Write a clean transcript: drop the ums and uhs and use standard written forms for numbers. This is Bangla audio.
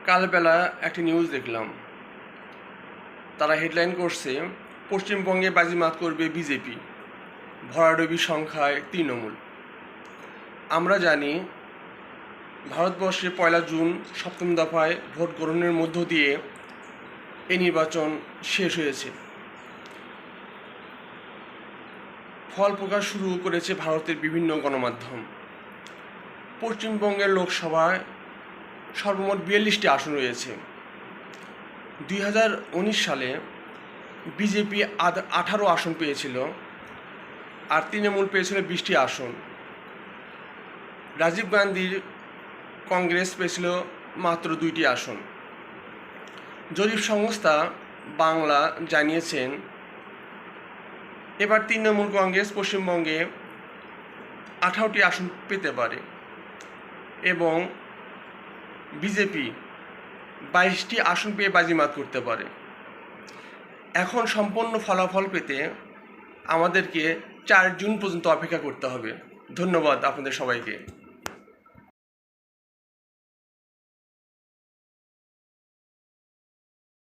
কালবেলা একটি নিউজ দেখলাম, তারা হেডলাইন করছে পশ্চিমবঙ্গে বাজিমাত করবে বিজেপি, ভরাডুবি সংখ্যায় তৃণমূল। আমরা জানি ভারতবর্ষে 1 জুন সপ্তম দফায় ভোট গ্রহণের মধ্য দিয়ে এই নির্বাচন শেষ হয়েছে। ফল প্রকাশ শুরু করেছে ভারতের বিভিন্ন গণমাধ্যম। পশ্চিমবঙ্গের লোকসভায় সর্বমোট 42টি আসন রয়েছে। 2019 সালে বিজেপি 18 আসন পেয়েছিল, আর তৃণমূল পেয়েছিল 20টি আসন। রাজীব গান্ধীর কংগ্রেস পেয়েছিল মাত্র 2টি আসন। জরিপ সংস্থা বাংলা জানিয়েছেন এবার তৃণমূল কংগ্রেস পশ্চিমবঙ্গে 18টি আসন পেতে পারে এবং বিজেপি 22টি আসন পেয়ে বাজিমাত করতে পারে। এখন সম্পূর্ণ ফলাফল পেতে আমাদেরকে 4 জুন পর্যন্ত অপেক্ষা করতে হবে। ধন্যবাদ আপনাদের সবাইকে।